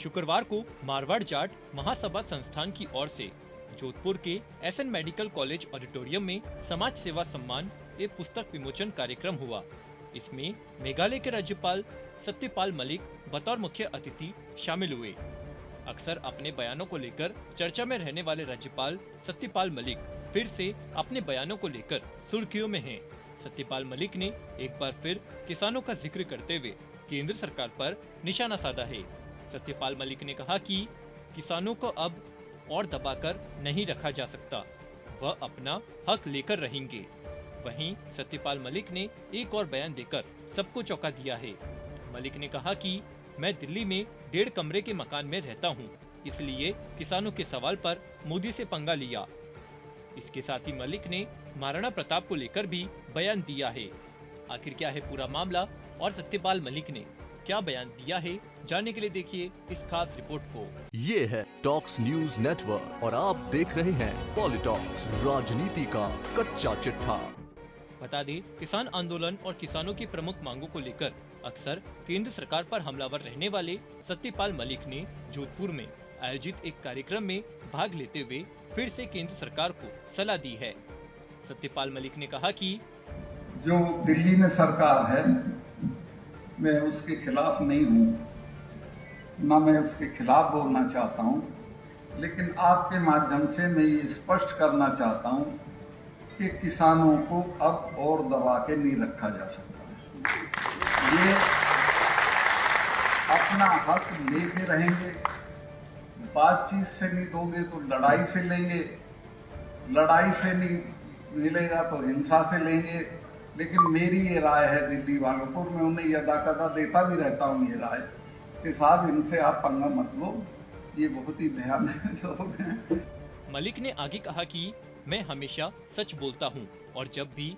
शुक्रवार को मारवाड़ जाट महासभा संस्थान की ओर से जोधपुर के एसएन मेडिकल कॉलेज ऑडिटोरियम में समाज सेवा सम्मान एक पुस्तक विमोचन कार्यक्रम हुआ। इसमें मेघालय के राज्यपाल सत्यपाल मलिक बतौर मुख्य अतिथि शामिल हुए। अक्सर अपने बयानों को लेकर चर्चा में रहने वाले राज्यपाल सत्यपाल मलिक फिर से अपने बयानों को लेकर सुर्खियों में हैं। सत्यपाल मलिक ने एक बार फिर किसानों का जिक्र करते हुए केंद्र सरकार पर निशाना साधा है। सत्यपाल मलिक ने कहा कि किसानों को अब और दबाकर नहीं रखा जा सकता, वह अपना हक लेकर रहेंगे। वहीं सत्यपाल मलिक ने एक और बयान देकर सबको चौंका दिया है। मलिक ने कहा कि मैं दिल्ली में 1.5 कमरे के मकान में रहता हूं, इसलिए किसानों के सवाल पर मोदी से पंगा लिया। इसके साथ ही मलिक ने महाराणा प्रताप को लेकर भी बयान दिया है। आखिर क्या है पूरा मामला और सत्यपाल मलिक ने क्या बयान दिया है, जानने के लिए देखिए इस खास रिपोर्ट को। ये है टॉक्स न्यूज नेटवर्क और आप देख रहे हैं पॉलिटॉक्स, राजनीति का कच्चा चिट्ठा। बता दें, किसान आंदोलन और किसानों की प्रमुख मांगों को लेकर अक्सर केंद्र सरकार पर हमलावर रहने वाले सत्यपाल मलिक ने जोधपुर में आयोजित एक कार्यक्रम में भाग लेते हुए फिर से केंद्र सरकार को सलाह दी है। सत्यपाल मलिक ने कहा कि जो दिल्ली में सरकार है, मैं उसके खिलाफ नहीं हूँ, ना मैं उसके खिलाफ बोलना चाहता हूँ, लेकिन आपके माध्यम से मैं ये स्पष्ट करना चाहता हूँ कि किसानों को अब और दबा के नहीं रखा जा सकता। ये अपना हक लेके रहेंगे। बातचीत से नहीं दोगे तो लड़ाई से लेंगे, लड़ाई से नहीं मिलेगा तो हिंसा से लेंगे। लेकिन मेरी ये राय है दिल्ली वालों को, मैं उन्हें ये अदा देता भी रहता हूँ ये राय कि साहब इनसे आप पंगा मत लो, ये बहुत ही भयानक लोग हैं। मलिक ने आगे कहा कि मैं हमेशा सच बोलता हूँ और जब भी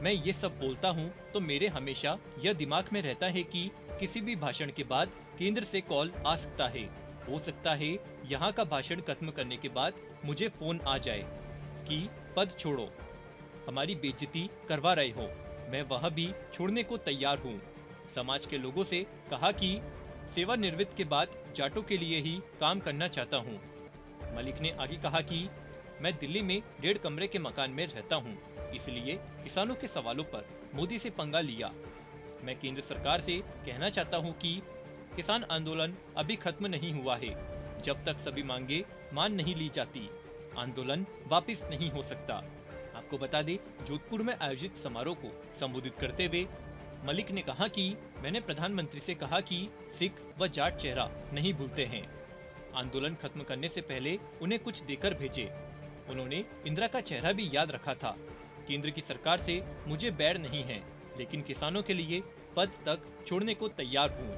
मैं ये सब बोलता हूँ तो मेरे हमेशा यह दिमाग में रहता है कि किसी भी भाषण के बाद केंद्र से कॉल आ सकता है। हो सकता है यहाँ का भाषण खत्म करने के बाद मुझे फोन आ जाए कि पद छोड़ो, हमारी बेइज्जती करवा रहे हो। मैं वह भी छोड़ने को तैयार हूँ। समाज के लोगों से कहा कि सेवानिवृत्त के बाद जाटों के लिए ही काम करना चाहता हूँ। मलिक ने आगे कहा कि मैं दिल्ली में 1.5 कमरे के मकान में रहता हूँ, इसलिए किसानों के सवालों पर मोदी से पंगा लिया। मैं केंद्र सरकार से कहना चाहता हूँ कि किसान आंदोलन अभी खत्म नहीं हुआ है। जब तक सभी मांगे मान नहीं ली जाती, आंदोलन वापस नहीं हो सकता। आपको बता दें, जोधपुर में आयोजित समारोह को संबोधित करते हुए मलिक ने कहा कि मैंने प्रधानमंत्री से कहा कि सिख व जाट चेहरा नहीं भूलते हैं। आंदोलन खत्म करने से पहले उन्हें कुछ देकर भेजे। उन्होंने इंदिरा का चेहरा भी याद रखा था। केंद्र की सरकार से मुझे बैर नहीं है, लेकिन किसानों के लिए पद तक छोड़ने को तैयार हूँ।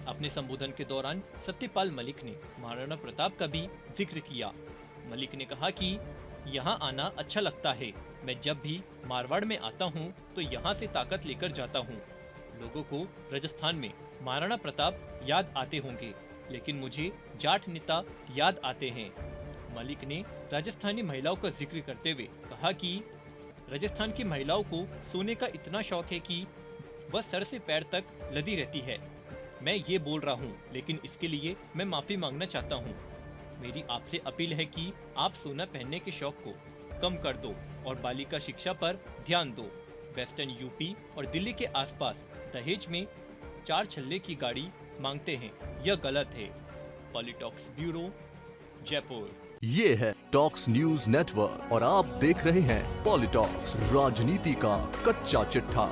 अपने संबोधन के दौरान सत्यपाल मलिक ने महाराणा प्रताप का भी जिक्र किया। मलिक ने कहा कि यहाँ आना अच्छा लगता है। मैं जब भी मारवाड़ में आता हूँ तो यहाँ से ताकत लेकर जाता हूँ। लोगों को राजस्थान में महाराणा प्रताप याद आते होंगे, लेकिन मुझे जाट नेता याद आते हैं। मलिक ने राजस्थानी महिलाओं का जिक्र करते हुए कहा कि राजस्थान की महिलाओं को सोने का इतना शौक है कि वह सर से पैर तक लदी रहती है। मैं ये बोल रहा हूँ, लेकिन इसके लिए मैं माफी मांगना चाहता हूँ। मेरी आपसे अपील है कि आप सोना पहनने के शौक को कम कर दो और बालिका शिक्षा पर ध्यान दो। वेस्टर्न यूपी और दिल्ली के आसपास दहेज में 4 छल्ले की गाड़ी मांगते हैं, यह गलत है। पॉलिटॉक्स ब्यूरो, जयपुर। ये है टॉक्स न्यूज नेटवर्क और आप देख रहे हैं पॉलिटॉक्स, राजनीति का कच्चा चिट्ठा।